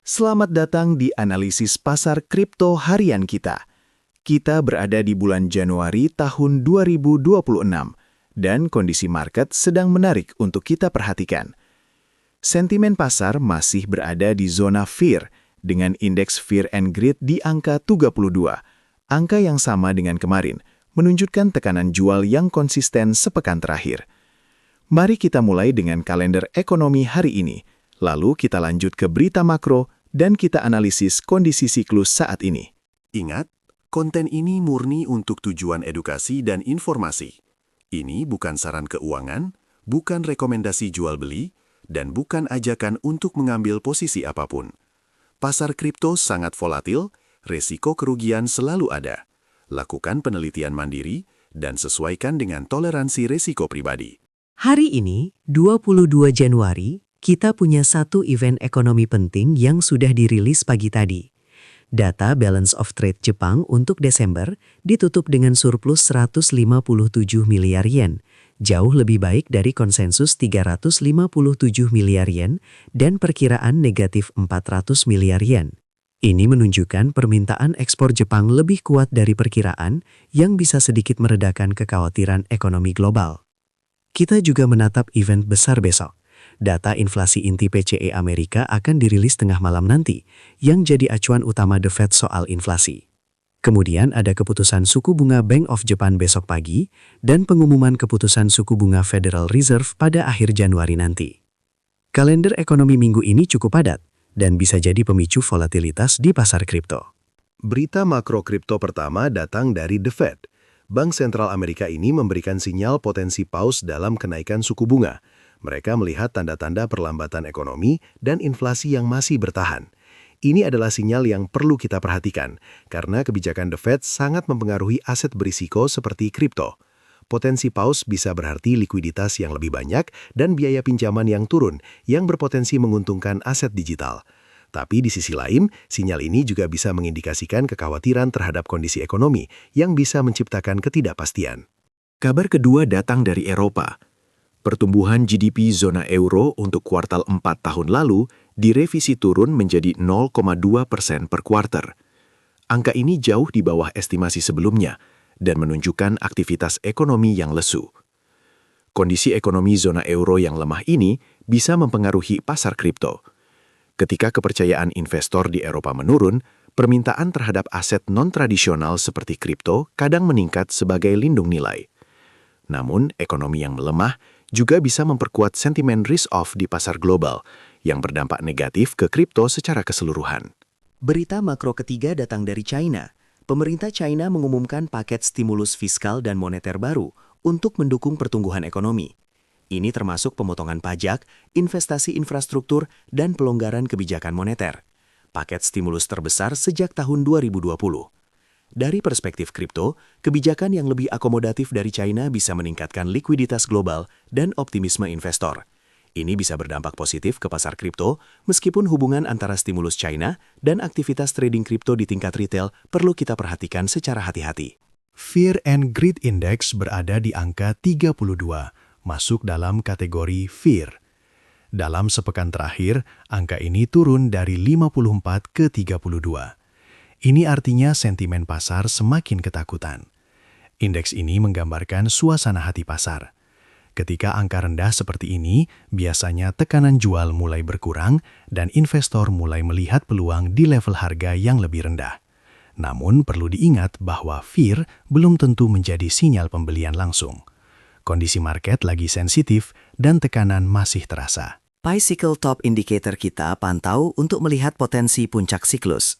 Selamat datang di analisis pasar kripto harian kita. Kita berada di bulan Januari tahun 2026 dan kondisi market sedang menarik untuk kita perhatikan. Sentimen pasar masih berada di zona fear dengan indeks Fear and Greed di angka 32, angka yang sama dengan kemarin, menunjukkan tekanan jual yang konsisten sepekan terakhir. Mari kita mulai dengan kalender ekonomi hari ini, lalu kita lanjut ke berita makro dan kita analisis kondisi siklus saat ini. Ingat, konten ini murni untuk tujuan edukasi dan informasi. Ini bukan saran keuangan, bukan rekomendasi jual beli, dan bukan ajakan untuk mengambil posisi apapun. Pasar kripto sangat volatil, resiko kerugian selalu ada. Lakukan penelitian mandiri dan sesuaikan dengan toleransi resiko pribadi. Hari ini, 22 Januari, kita punya satu event ekonomi penting yang sudah dirilis pagi tadi. Data Balance of Trade Jepang untuk Desember ditutup dengan surplus 157 miliar yen, jauh lebih baik dari konsensus 357 miliar yen dan perkiraan negatif 400 miliar yen. Ini menunjukkan permintaan ekspor Jepang lebih kuat dari perkiraan yang bisa sedikit meredakan kekhawatiran ekonomi global. Kita juga menatap event besar besok. Data inflasi inti PCE Amerika akan dirilis tengah malam nanti, yang jadi acuan utama The Fed soal inflasi. Kemudian ada keputusan suku bunga Bank of Japan besok pagi, dan pengumuman keputusan suku bunga Federal Reserve pada akhir Januari nanti. Kalender ekonomi minggu ini cukup padat, dan bisa jadi pemicu volatilitas di pasar kripto. Berita makro kripto pertama datang dari The Fed. Bank Sentral Amerika ini memberikan sinyal potensi pause dalam kenaikan suku bunga. Mereka melihat tanda-tanda perlambatan ekonomi dan inflasi yang masih bertahan. Ini adalah sinyal yang perlu kita perhatikan, karena kebijakan The Fed sangat mempengaruhi aset berisiko seperti kripto. Potensi pause bisa berarti likuiditas yang lebih banyak dan biaya pinjaman yang turun, yang berpotensi menguntungkan aset digital. Tapi di sisi lain, sinyal ini juga bisa mengindikasikan kekhawatiran terhadap kondisi ekonomi yang bisa menciptakan ketidakpastian. Kabar kedua datang dari Eropa. Pertumbuhan GDP zona euro untuk kuartal 4 tahun lalu direvisi turun menjadi 0,2% per kuarter. Angka ini jauh di bawah estimasi sebelumnya dan menunjukkan aktivitas ekonomi yang lesu. Kondisi ekonomi zona euro yang lemah ini bisa mempengaruhi pasar kripto. Ketika kepercayaan investor di Eropa menurun, permintaan terhadap aset non-tradisional seperti kripto kadang meningkat sebagai lindung nilai. Namun, ekonomi yang melemah juga bisa memperkuat sentimen risk-off di pasar global yang berdampak negatif ke kripto secara keseluruhan. Berita makro ketiga datang dari China. Pemerintah China mengumumkan paket stimulus fiskal dan moneter baru untuk mendukung pertumbuhan ekonomi. Ini termasuk pemotongan pajak, investasi infrastruktur, dan pelonggaran kebijakan moneter. Paket stimulus terbesar sejak tahun 2020. Dari perspektif kripto, kebijakan yang lebih akomodatif dari China bisa meningkatkan likuiditas global dan optimisme investor. Ini bisa berdampak positif ke pasar kripto, meskipun hubungan antara stimulus China dan aktivitas trading kripto di tingkat retail perlu kita perhatikan secara hati-hati. Fear and Greed Index berada di angka 32, masuk dalam kategori fear. Dalam sepekan terakhir, angka ini turun dari 54 ke 32. Ini artinya sentimen pasar semakin ketakutan. Indeks ini menggambarkan suasana hati pasar. Ketika angka rendah seperti ini, biasanya tekanan jual mulai berkurang dan investor mulai melihat peluang di level harga yang lebih rendah. Namun perlu diingat bahwa fear belum tentu menjadi sinyal pembelian langsung. Kondisi market lagi sensitif dan tekanan masih terasa. Bicycle Top Indicator kita pantau untuk melihat potensi puncak siklus.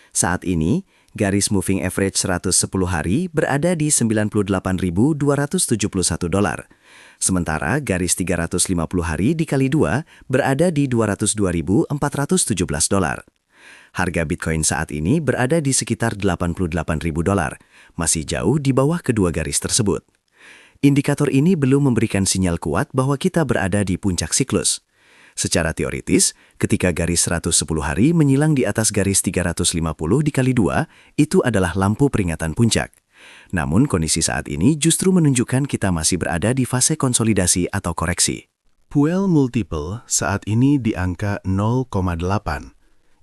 Saat ini, garis moving average 110 hari berada di $98.271. Sementara garis 350 hari dikali 2 berada di $202.417. Harga Bitcoin saat ini berada di sekitar $88.000, masih jauh di bawah kedua garis tersebut. Indikator ini belum memberikan sinyal kuat bahwa kita berada di puncak siklus. Secara teoritis, ketika garis 110 hari menyilang di atas garis 350 dikali 2, itu adalah lampu peringatan puncak. Namun kondisi saat ini justru menunjukkan kita masih berada di fase konsolidasi atau koreksi. Puel multiple saat ini di angka 0,8.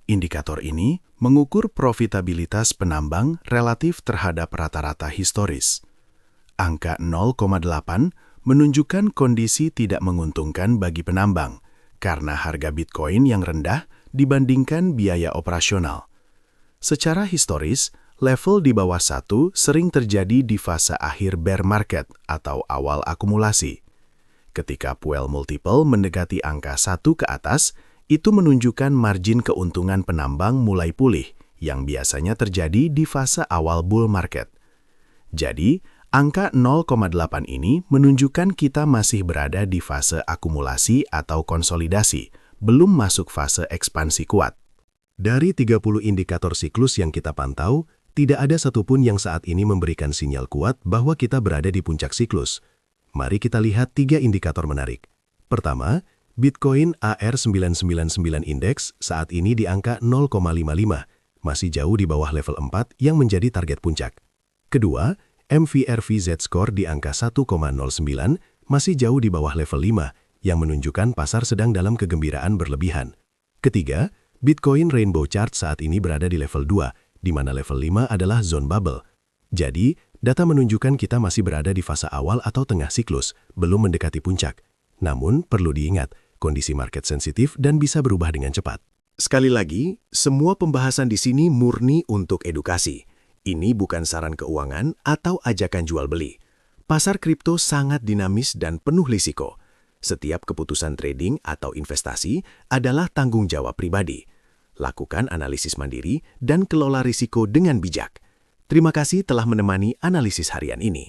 Indikator ini mengukur profitabilitas penambang relatif terhadap rata-rata historis. Angka 0,8 menunjukkan kondisi tidak menguntungkan bagi penambang karena harga Bitcoin yang rendah dibandingkan biaya operasional. Secara historis, level di bawah 1 sering terjadi di fase akhir bear market atau awal akumulasi. Ketika Puel Multiple mendekati angka 1 ke atas, itu menunjukkan margin keuntungan penambang mulai pulih, yang biasanya terjadi di fase awal bull market. Jadi, angka 0,8 ini menunjukkan kita masih berada di fase akumulasi atau konsolidasi, belum masuk fase ekspansi kuat. Dari 30 indikator siklus yang kita pantau, tidak ada satupun yang saat ini memberikan sinyal kuat bahwa kita berada di puncak siklus. Mari kita lihat 3 indikator menarik. Pertama, Bitcoin AR999 Index saat ini di angka 0,55, masih jauh di bawah level 4 yang menjadi target puncak. Kedua, MVRV Z-Score di angka 1,09, masih jauh di bawah level 5, yang menunjukkan pasar sedang dalam kegembiraan berlebihan. Ketiga, Bitcoin Rainbow Chart saat ini berada di level 2, di mana level 5 adalah zone bubble. Jadi, data menunjukkan kita masih berada di fase awal atau tengah siklus, belum mendekati puncak. Namun, perlu diingat, kondisi market sensitif dan bisa berubah dengan cepat. Sekali lagi, semua pembahasan di sini murni untuk edukasi. Ini bukan saran keuangan atau ajakan jual beli. Pasar kripto sangat dinamis dan penuh risiko. Setiap keputusan trading atau investasi adalah tanggung jawab pribadi. Lakukan analisis mandiri dan kelola risiko dengan bijak. Terima kasih telah menemani analisis harian ini.